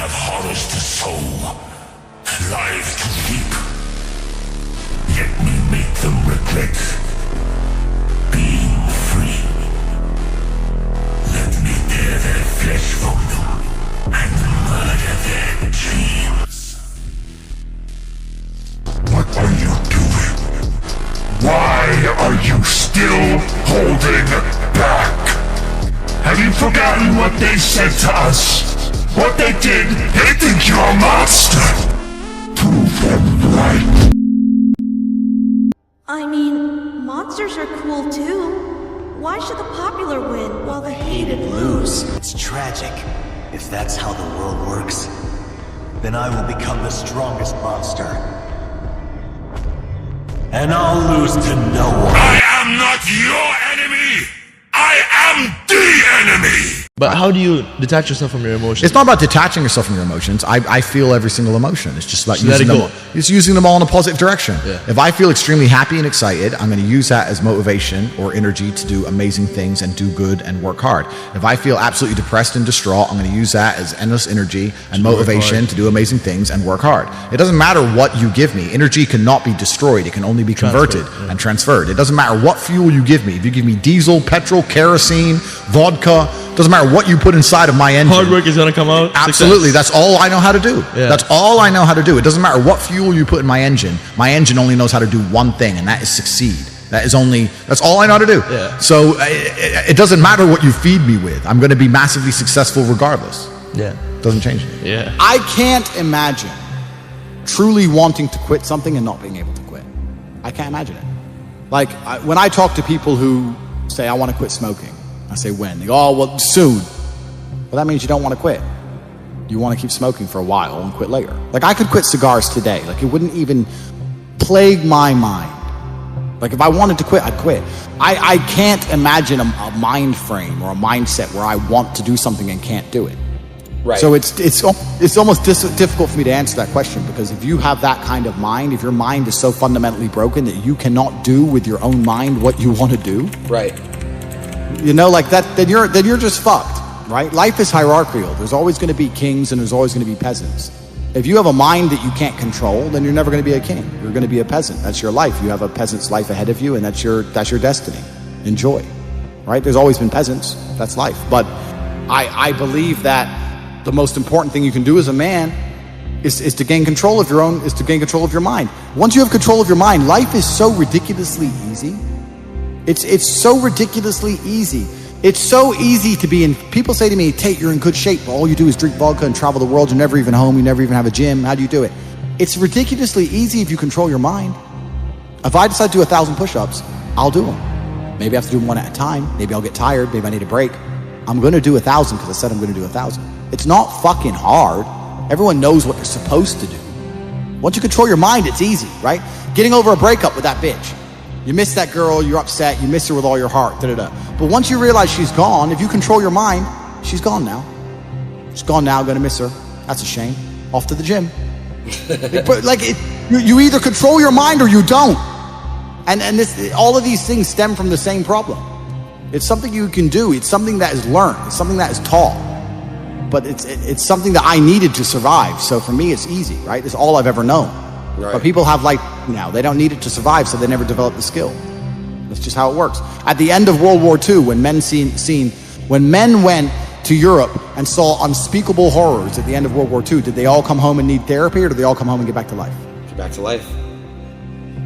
have horrors to sow, lives to reap. Let me make them regret being free. Let me tear their flesh from them and murder their dreams. What are you doing? Why are you still holding back? Have you forgotten what they said to us? What they did? They think you're a monster! Prove them right. I mean, monsters are cool too. Why should the popular win while the hated lose? It's tragic. If that's how the world works, then I will become the strongest monster. And I'll lose to no one. I am not your enemy! I am the enemy! But how do you detach yourself from your emotions? It's not about detaching yourself from your emotions. I feel every single emotion. It's just about let using it them. go. It's using them all in a positive direction. Yeah. If I feel extremely happy and excited, I'm going to use that as motivation or energy to do amazing things and do good and work hard. If I feel absolutely depressed and distraught, I'm going to use that as endless energy and motivation to do amazing things and work hard. It doesn't matter what you give me. Energy cannot be destroyed. It can only be converted and transferred. It doesn't matter what fuel you give me. If you give me diesel, petrol, kerosene, vodka, doesn't matter what you put inside of my engine. Hard work is going to come out. Absolutely. Success. That's all I know how to do. Yeah. That's all I know how to do. It doesn't matter what fuel you put in my engine. My engine only knows how to do one thing, and that is succeed. That's all I know how to do. Yeah. So it doesn't matter what you feed me with. I'm going to be massively successful regardless. Yeah. Doesn't change it. Yeah. I can't imagine truly wanting to quit something and not being able to quit. I can't imagine it. Like, when I talk to people who say, I want to quit smoking, I say, when? They go, oh, well, soon. Well, that means you don't want to quit. You want to keep smoking for a while and quit later. Like, I could quit cigars today. Like, it wouldn't even plague my mind. Like, if I wanted to quit, I'd quit. I can't imagine a mind frame or a mindset where I want to do something and can't do it. Right. So it's almost difficult for me to answer that question, because if you have that kind of mind, if your mind is so fundamentally broken that you cannot do with your own mind what you want to do, Right. you know, like that, then you're just fucked, right? Life is hierarchical. There's always going to be kings and there's always going to be peasants. If you have a mind that you can't control, then you're never going to be a king. You're going to be a peasant. That's your life. You have a peasant's life ahead of you, and that's your destiny. Enjoy, right? There's always been peasants. That's life. But I believe that the most important thing you can do as a man is to gain control of your mind. Once you have control of your mind, life is so ridiculously easy. It's so ridiculously easy. It's so easy to be in. People say to me, Tate, you're in good shape, but all you do is drink vodka and travel the world. You're never even home. You never even have a gym. How do you do it? It's ridiculously easy if you control your mind. If I decide to do 1,000 push-ups, I'll do them. Maybe I have to do them one at a time. Maybe I'll get tired. Maybe I need a break. I'm going to do 1,000 because I said I'm going to do 1,000. It's not fucking hard. Everyone knows what you're supposed to do. Once you control your mind, it's easy, right? Getting over a breakup with that bitch. You miss that girl, you're upset, you miss her with all your heart, da-da-da. But once you realize she's gone, if you control your mind, she's gone now. She's gone now, gonna miss her. That's a shame. Off to the gym. You either control your mind or you don't. And all of these things stem from the same problem. It's something you can do. It's something that is learned. It's something that is taught. But it's something that I needed to survive. So for me, it's easy, right? It's all I've ever known. Right. But people have they don't need it to survive, so they never develop the skill. That's just how it works. At the end of World War II, when men went to Europe and saw unspeakable horrors at the end of World War II, did they all come home and need therapy, or did they all come home and get back to life? Get back to life.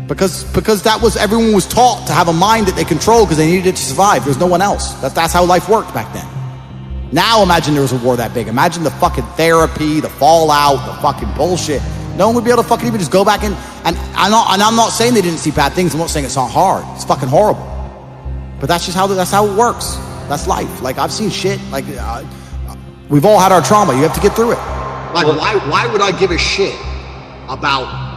Because everyone was taught to have a mind that they control because they needed it to survive. There's no one else. That's how life worked back then. Now imagine there was a war that big. Imagine the fucking therapy, the fallout, the fucking bullshit. No one would be able to fucking even just go back and I'm not saying they didn't see bad things. I'm not saying it's not hard. It's fucking horrible. But that's how it works. That's life. Like, I've seen shit. Like, we've all had our trauma. You have to get through it. Like, why would I give a shit about,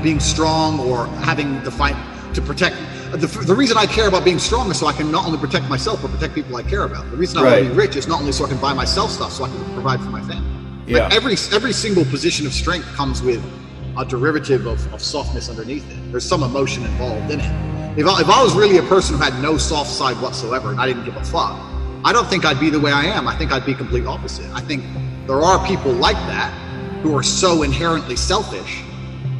being strong or having the fight to protect? The reason I care about being strong is so I can not only protect myself, but protect people I care about. The reason I want to be rich is not only so I can buy myself stuff, so I can provide for my family. Yeah. Like, every single position of strength comes with a derivative of softness underneath it. There's some emotion involved in it. If I was really a person who had no soft side whatsoever and I didn't give a fuck, I don't think I'd be the way I am. I think I'd be complete opposite. I think There are people like that who are so inherently selfish,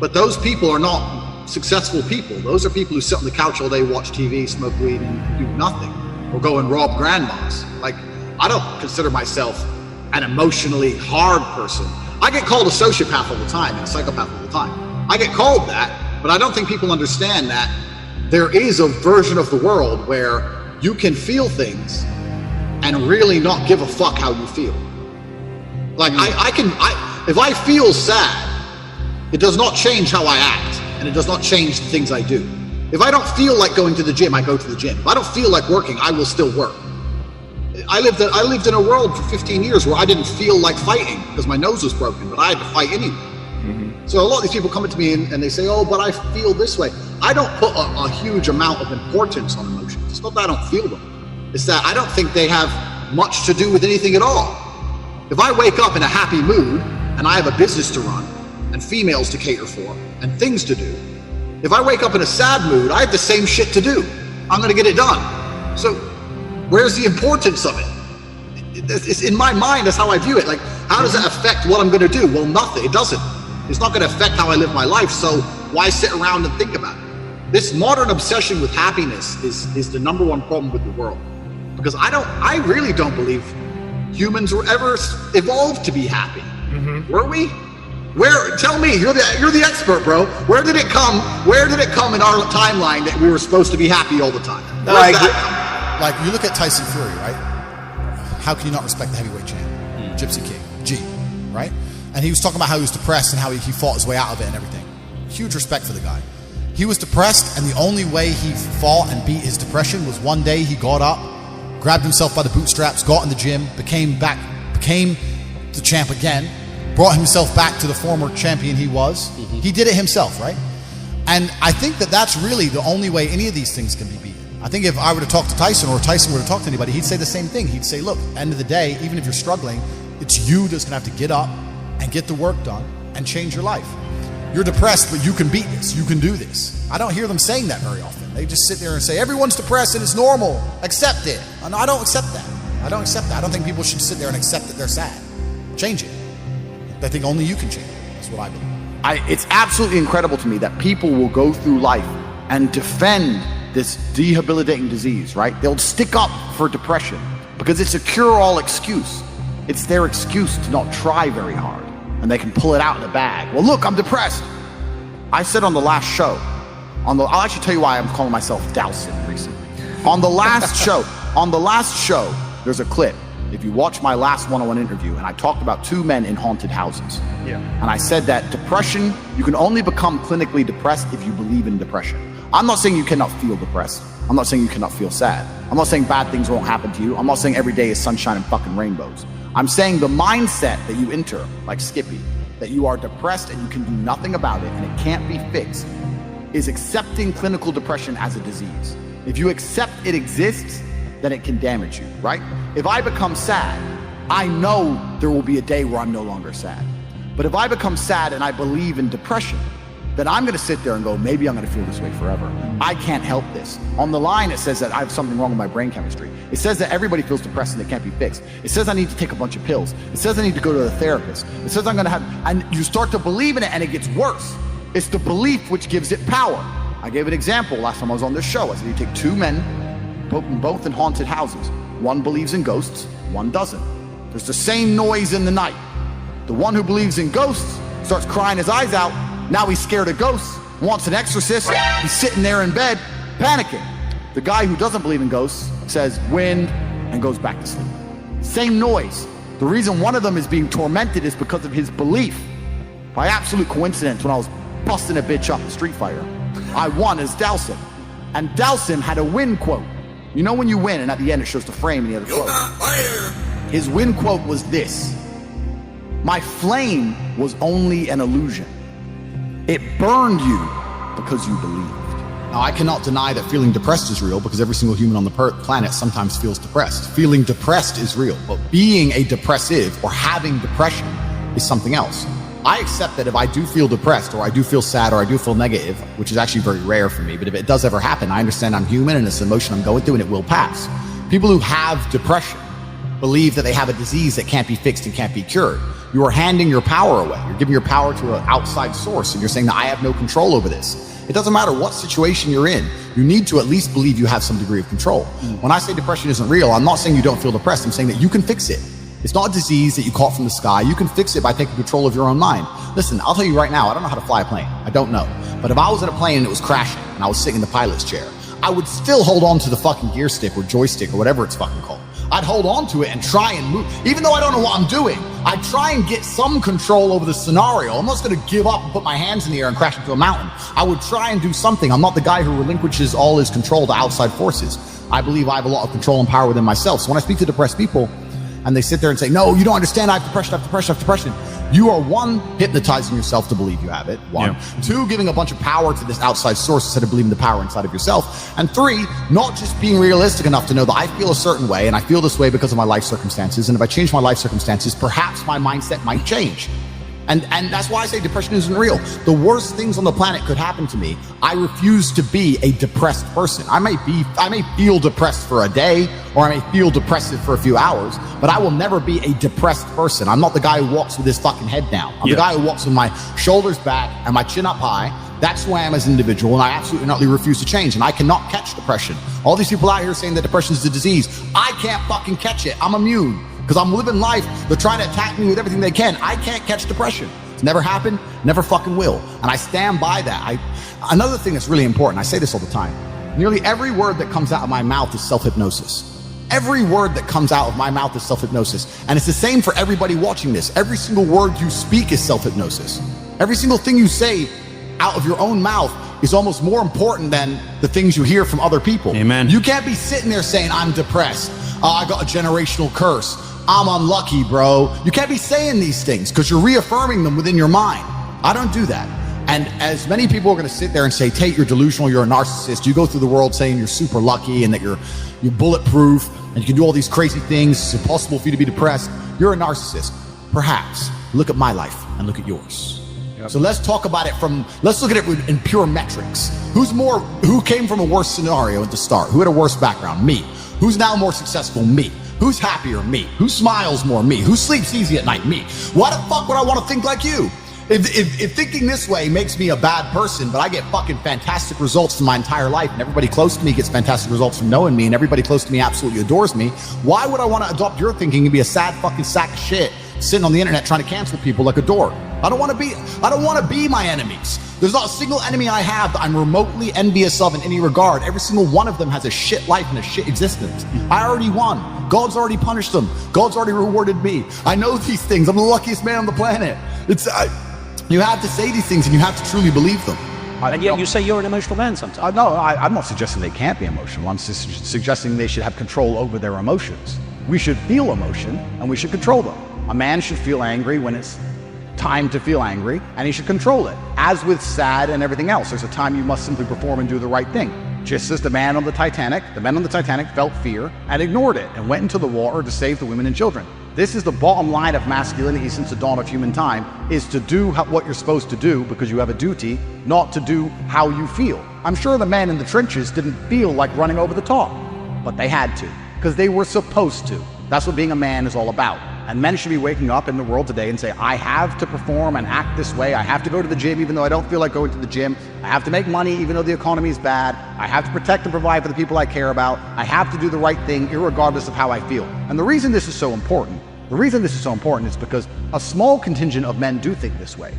but those people are not successful people. Those are people who sit on the couch all day, watch TV, smoke weed, and do nothing, or go and rob grandmas. Like, I don't consider myself an emotionally hard person. I get called a sociopath all the time and a psychopath all the time. I get called that, but I don't think people understand that there is a version of the world where you can feel things and really not give a fuck how you feel. Like, if I feel sad, it does not change how I act, and it does not change the things I do. If I don't feel like going to the gym, I go to the gym. If I don't feel like working, I will still work. I lived in a world for 15 years where I didn't feel like fighting because my nose was broken, but I had to fight anyway. Mm-hmm. So a lot of these people come up to me and they say, oh, but I feel this way. I don't put a huge amount of importance on emotions. It's not that I don't feel them. It's that I don't think they have much to do with anything at all. If I wake up in a happy mood and I have a business to run and females to cater for and things to do, if I wake up in a sad mood, I have the same shit to do. I'm going to get it done. So where's the importance of it? It's in my mind, that's how I view it. Like, how does that affect what I'm going to do? Well, nothing. It doesn't. It's not going to affect how I live my life. So why sit around and think about it? This modern obsession with happiness is the number one problem with the world. Because I really don't believe humans were ever evolved to be happy. Mm-hmm. Were we? Where? Tell me. You're the expert, bro. Where did it come in our timeline that we were supposed to be happy all the time? Like you look at Tyson Fury, right? How can you not respect the heavyweight champ, Gypsy King, G, right? And he was talking about how he was depressed and how he fought his way out of it and everything. Huge respect for the guy. He was depressed, and the only way he fought and beat his depression was one day he got up, grabbed himself by the bootstraps, got in the gym, became the champ again, brought himself back to the former champion he was. Mm-hmm. He did it himself, right? And I think that that's really the only way any of these things can be beaten. I think if I were to talk to Tyson, or Tyson were to talk to anybody, he'd say the same thing. He'd say, look, end of the day, even if you're struggling, it's you that's going to have to get up and get the work done and change your life. You're depressed, but you can beat this. You can do this. I don't hear them saying that very often. They just sit there and say, everyone's depressed and it's normal. Accept it. And I don't accept that. I don't accept that. I don't think people should sit there and accept that they're sad. Change it. I think only you can change it. That's what I believe. It's absolutely incredible to me that people will go through life and defend this debilitating disease, right? They'll stick up for depression because it's a cure-all excuse. It's their excuse to not try very hard, and they can pull it out in the bag. Well, look, I'm depressed. I said on the last show, I'll actually tell you why I'm calling myself Dowson recently. On the last show, there's a clip. If you watch my last one-on-one interview, and I talked about two men in haunted houses. Yeah. And I said that depression, you can only become clinically depressed if you believe in depression. I'm not saying you cannot feel depressed. I'm not saying you cannot feel sad. I'm not saying bad things won't happen to you. I'm not saying every day is sunshine and fucking rainbows. I'm saying the mindset that you enter, like Skippy, that you are depressed and you can do nothing about it and it can't be fixed, is accepting clinical depression as a disease. If you accept it exists, then it can damage you, right? If I become sad, I know there will be a day where I'm no longer sad. But if I become sad and I believe in depression, then I'm gonna sit there and go, maybe I'm gonna feel this way forever. I can't help this. On the line, it says that I have something wrong with my brain chemistry. It says that everybody feels depressed and it can't be fixed. It says I need to take a bunch of pills. It says I need to go to a therapist. It says I'm gonna have, and you start to believe in it and it gets worse. It's the belief which gives it power. I gave an example last time I was on this show. I said you take two men, both in haunted houses. One believes in ghosts, one doesn't. There's the same noise in the night. The one who believes in ghosts starts crying his eyes out. Now he's scared of ghosts, wants an exorcist. He's sitting there in bed, panicking. The guy who doesn't believe in ghosts says wind and goes back to sleep. Same noise. The reason one of them is being tormented is because of his belief. By absolute coincidence, when I was busting a bitch up in Street Fighter, I won as Dowson. And Dowson had a win quote. You know when you win and at the end it shows the frame and the other quote? His win quote was this: my flame was only an illusion. It burned you because you believed. Now, I cannot deny that feeling depressed is real because every single human on the planet sometimes feels depressed. Feeling depressed is real, but being a depressive or having depression is something else. I accept that if I do feel depressed or I do feel sad or I do feel negative, which is actually very rare for me, but if it does ever happen, I understand I'm human and it's an emotion I'm going through and it will pass. People who have depression believe that they have a disease that can't be fixed and can't be cured. You are handing your power away. You're giving your power to an outside source, and you're saying that I have no control over this. It doesn't matter what situation you're in. You need to at least believe you have some degree of control. When I say depression isn't real, I'm not saying you don't feel depressed. I'm saying that you can fix it. It's not a disease that you caught from the sky. You can fix it by taking control of your own mind. Listen, I'll tell you right now, I don't know how to fly a plane. I don't know. But if I was in a plane and it was crashing and I was sitting in the pilot's chair, I would still hold on to the fucking gear stick or joystick or whatever it's fucking called. I'd hold on to it and try and move. Even though I don't know what I'm doing, I'd try and get some control over the scenario. I'm not going to give up and put my hands in the air and crash into a mountain. I would try and do something. I'm not the guy who relinquishes all his control to outside forces. I believe I have a lot of control and power within myself. So when I speak to depressed people and they sit there and say, no, you don't understand, I have depression, I have depression, I have depression. You are, one, hypnotizing yourself to believe you have it. One. Yeah. Two, giving a bunch of power to this outside source instead of believing the power inside of yourself. And three, not just being realistic enough to know that I feel a certain way and I feel this way because of my life circumstances. And if I change my life circumstances, perhaps my mindset might change. And that's why I say depression isn't real. The worst things on the planet could happen to me. I refuse to be a depressed person. I may feel depressed for a day, or I may feel depressive for a few hours, but I will never be a depressed person. I'm not the guy who walks with his fucking head down. I'm the guy who walks with my shoulders back and my chin up high. That's who I am as an individual, and I absolutely not refuse to change, and I cannot catch depression. All these people out here saying that depression is a disease, I can't fucking catch it. I'm immune. Because I'm living life, they're trying to attack me with everything they can. I can't catch depression. It's never happened, never fucking will. And I stand by that. Another thing that's really important, I say this all the time, nearly every word that comes out of my mouth is self-hypnosis. Every word that comes out of my mouth is self-hypnosis. And it's the same for everybody watching this. Every single word you speak is self-hypnosis. Every single thing you say out of your own mouth is almost more important than the things you hear from other people. Amen. You can't be sitting there saying, I'm depressed. I got a generational curse. I'm unlucky, bro. You can't be saying these things because you're reaffirming them within your mind. I don't do that. And as many people are going to sit there and say, Tate, you're delusional, you're a narcissist. You go through the world saying you're super lucky and that you're bulletproof and you can do all these crazy things. It's impossible for you to be depressed. You're a narcissist. Perhaps. Look at my life and look at yours. Yep. So let's talk about it let's look at it in pure metrics. Who came from a worse scenario at the start? Who had a worse background? Me. Who's now more successful? Me. Who's happier? Me. Who smiles more? Me. Who sleeps easy at night? Me. Why the fuck would I want to think like you? If thinking this way makes me a bad person, but I get fucking fantastic results from my entire life, and everybody close to me gets fantastic results from knowing me, and everybody close to me absolutely adores me, why would I want to adopt your thinking and be a sad fucking sack of shit sitting on the internet trying to cancel people like a dork? I don't want to be my enemies. There's not a single enemy I have that I'm remotely envious of in any regard. Every single one of them has a shit life and a shit existence. I already won. God's already punished them. God's already rewarded me. I know these things. I'm the luckiest man on the planet. You have to say these things and you have to truly believe them. And yet you say you're an emotional man sometimes. No, I'm not suggesting they can't be emotional. I'm suggesting they should have control over their emotions. We should feel emotion and we should control them. A man should feel angry when it's time to feel angry, and he should control it. As with sad and everything else, there's a time you must simply perform and do the right thing. Just as the men on the Titanic felt fear and ignored it and went into the water to save the women and children. This is the bottom line of masculinity since the dawn of human time, is to do what you're supposed to do because you have a duty, not to do how you feel. I'm sure the men in the trenches didn't feel like running over the top, but they had to, because they were supposed to. That's what being a man is all about. And men should be waking up in the world today and say, I have to perform and act this way. I have to go to the gym even though I don't feel like going to the gym. I have to make money even though the economy is bad. I have to protect and provide for the people I care about. I have to do the right thing irregardless of how I feel. And the reason this is so important is because a small contingent of men do think this way.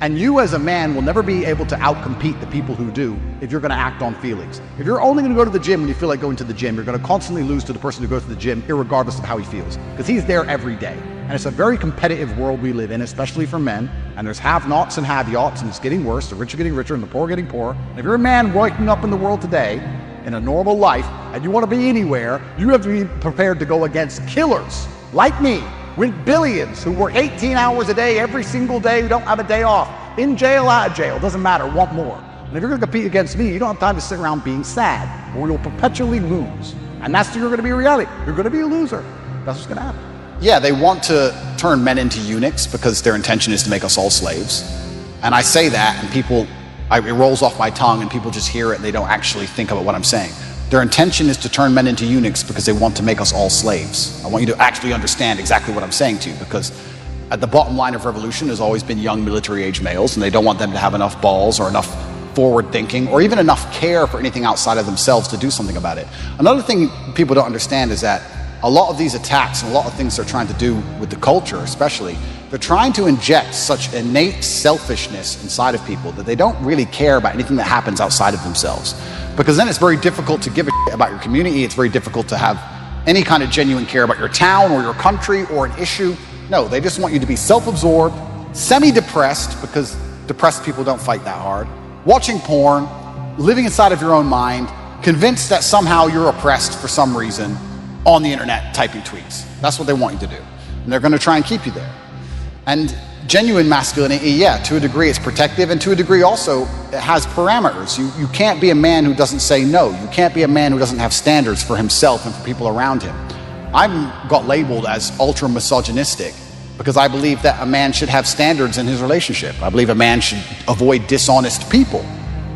And you as a man will never be able to outcompete the people who do if you're going to act on feelings. If you're only going to go to the gym when you feel like going to the gym, you're going to constantly lose to the person who goes to the gym irregardless of how he feels, because he's there every day. And it's a very competitive world we live in, especially for men. And there's have-nots and have-yots, and it's getting worse. The rich are getting richer and the poor are getting poorer. And if you're a man waking up in the world today in a normal life and you want to be anywhere, you have to be prepared to go against killers like me, with billions who work 18 hours a day every single day, who don't have a day off, in jail, out of jail, doesn't matter, want more. And if you're going to compete against me, you don't have time to sit around being sad, or you'll perpetually lose. And that's you're going to be reality. You're going to be a loser. That's what's going to happen. Yeah, they want to turn men into eunuchs because their intention is to make us all slaves. And I say that, and it rolls off my tongue, and people just hear it, and they don't actually think about what I'm saying. Their intention is to turn men into eunuchs because they want to make us all slaves. I want you to actually understand exactly what I'm saying to you, because at the bottom line of revolution has always been young military-age males, and they don't want them to have enough balls or enough forward thinking or even enough care for anything outside of themselves to do something about it. Another thing people don't understand is that a lot of these attacks and a lot of things they're trying to do with the culture especially, they're trying to inject such innate selfishness inside of people that they don't really care about anything that happens outside of themselves. Because then it's very difficult to give a shit about your community. It's very difficult to have any kind of genuine care about your town or your country or an issue. No, they just want you to be self-absorbed, semi-depressed, because depressed people don't fight that hard, watching porn, living inside of your own mind, convinced that somehow you're oppressed for some reason, on the internet typing tweets. That's what they want you to do. And they're going to try and keep you there. And genuine masculinity, yeah, to a degree it's protective, and to a degree also it has parameters. You can't be a man who doesn't say no. You can't be a man who doesn't have standards for himself and for people around him. I've got labeled as ultra misogynistic because I believe that a man should have standards in his relationship. I believe a man should avoid dishonest people,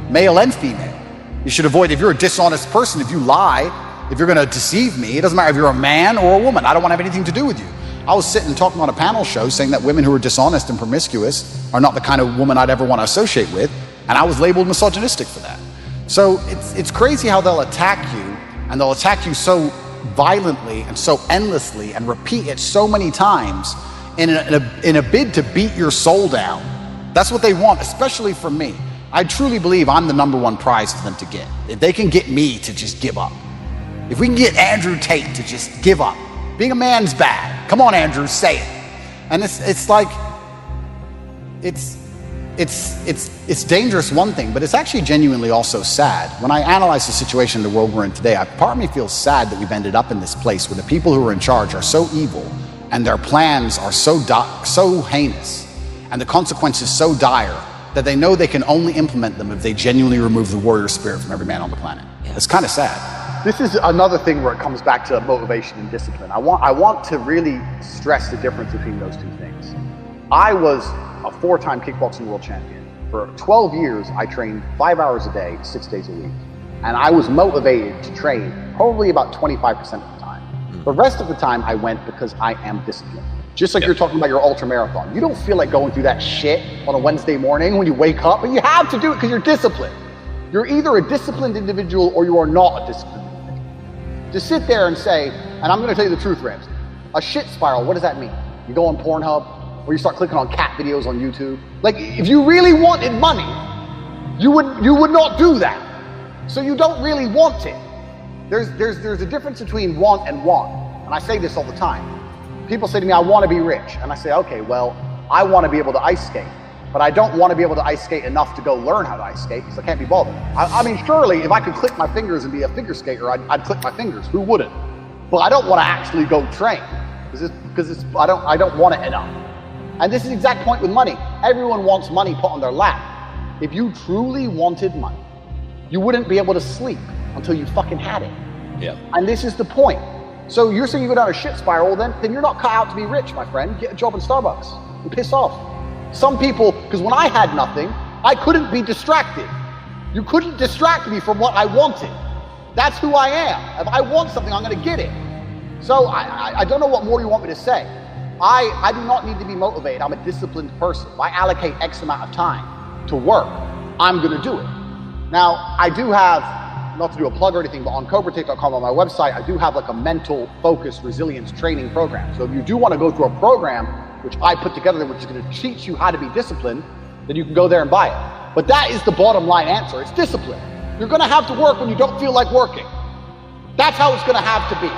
male and female. You should avoid, if you're a dishonest person, if you lie, if you're going to deceive me, it doesn't matter if you're a man or a woman. I don't want to have anything to do with you. I was sitting talking on a panel show saying that women who are dishonest and promiscuous are not the kind of woman I'd ever want to associate with, and I was labeled misogynistic for that. So it's crazy how they'll attack you, and they'll attack you so violently and so endlessly and repeat it so many times in a bid to beat your soul down. That's what they want, especially from me. I truly believe I'm the #1 prize for them to get. If they can get me to just give up, if we can get Andrew Tate to just give up, being a man's bad. Come on, Andrew, say it. And it's like, it's dangerous, one thing, but it's actually genuinely also sad. When I analyze the situation in the world we're in today, part of me feels sad that we've ended up in this place where the people who are in charge are so evil and their plans are so heinous and the consequences so dire that they know they can only implement them if they genuinely remove the warrior spirit from every man on the planet. Yes. It's kind of sad. This is another thing where it comes back to motivation and discipline. I want to really stress the difference between those two things. I was a 4-time kickboxing world champion. For 12 years, I trained 5 hours a day, 6 days a week. And I was motivated to train probably about 25% of the time. The rest of the time I went because I am disciplined. Just like you're talking about your ultra marathon. You don't feel like going through that shit on a Wednesday morning when you wake up, but you have to do it because you're disciplined. You're either a disciplined individual or you are not a disciplined individual. To sit there and say, and I'm going to tell you the truth, Ramsey, a shit spiral, what does that mean? You go on Pornhub, or you start clicking on cat videos on YouTube. Like, if you really wanted money, you would not do that. So you don't really want it. There's a difference between want and want. And I say this all the time. People say to me, I want to be rich. And I say, okay, well, I want to be able to ice skate. But I don't want to be able to ice skate enough to go learn how to ice skate because I can't be bothered. I mean, surely if I could click my fingers and be a figure skater, I'd click my fingers. Who wouldn't? But I don't want to actually go train because I don't want it enough. And this is the exact point with money. Everyone wants money put on their lap. If you truly wanted money, you wouldn't be able to sleep until you fucking had it. Yeah. And this is the point. So you're saying you go down a shit spiral, then you're not cut out to be rich, my friend. Get a job in Starbucks and piss off. Some people, because when I had nothing, I couldn't be distracted. You couldn't distract me from what I wanted. That's who I am. If I want something, I'm going to get it. So I don't know what more you want me to say. I do not need to be motivated. I'm a disciplined person. If I allocate X amount of time to work, I'm going to do it. Now, I do have, not to do a plug or anything, but on CobraTake.com on my website, I do have like a mental focus resilience training program. So if you do want to go through a program which I put together, which is going to teach you how to be disciplined, then you can go there and buy it. But that is the bottom line answer. It's discipline. You're going to have to work when you don't feel like working. That's how it's going to have to be,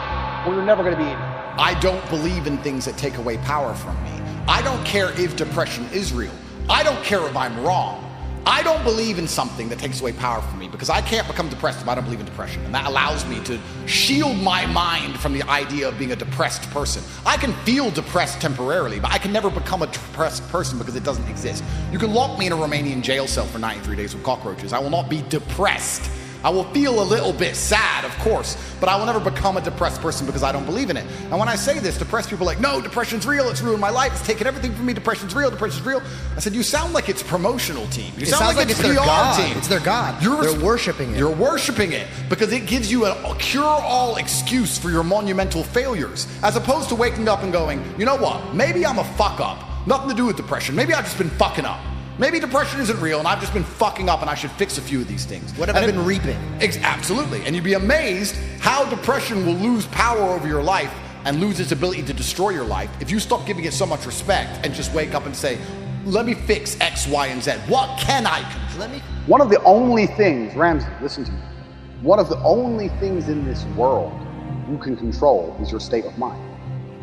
or you're never going to be in it. I don't believe in things that take away power from me. I don't care if depression is real. I don't care if I'm wrong. I don't believe in something that takes away power from me because I can't become depressed if I don't believe in depression. And that allows me to shield my mind from the idea of being a depressed person. I can feel depressed temporarily, but I can never become a depressed person because it doesn't exist. You can lock me in a Romanian jail cell for 93 days with cockroaches. I will not be depressed I will feel a little bit sad, of course, but I will never become a depressed person because I don't believe in it. And when I say this, depressed people are like, no, depression's real, it's ruined my life, it's taken everything from me, depression's real. I said, you sound like it's promotional team. You sound like it's their PR god. team. It's their god. They're worshiping it. You're worshiping it because it gives you a cure-all excuse for your monumental failures, as opposed to waking up and going, you know what, maybe I'm a fuck-up. Nothing to do with depression. Maybe I've just been fucking up. Maybe depression isn't real and I've just been fucking up and I should fix a few of these things. What have I been reaping? Absolutely. And you'd be amazed how depression will lose power over your life and lose its ability to destroy your life if you stop giving it so much respect and just wake up and say, let me fix X, Y, and Z. What can I control? One of the only things, Ramsey, listen to me. One of the only things in this world you can control is your state of mind.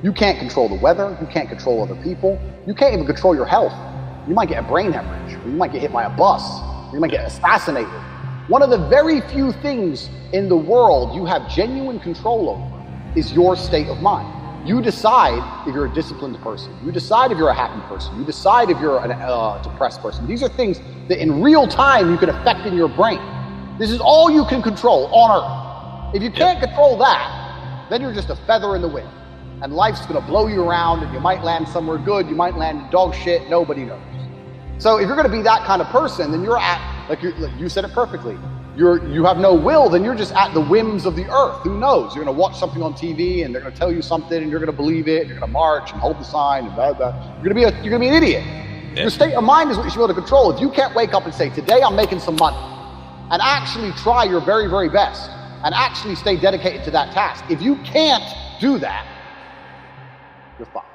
You can't control the weather. You can't control other people. You can't even control your health. You might get a brain hemorrhage, or you might get hit by a bus, or you might get assassinated. One of the very few things in the world you have genuine control over is your state of mind. You decide if you're a disciplined person. You decide if you're a happy person. You decide if you're a depressed person. These are things that in real time you can affect in your brain. This is all you can control on Earth. If you can't control that, then you're just a feather in the wind. And life's gonna blow you around and you might land somewhere good, you might land in dog shit, nobody knows. So if you're gonna be that kind of person, then you're at, like you said it perfectly, you have no will, then you're just at the whims of the earth. Who knows? You're gonna watch something on TV and they're gonna tell you something and you're gonna believe it, and you're gonna march and hold the sign and blah, blah. You're gonna be an idiot. Yeah. Your state of mind is what you should be able to control. If you can't wake up and say, today I'm making some money, and actually try your very, very best, and actually stay dedicated to that task. If you can't do that, you're fucked.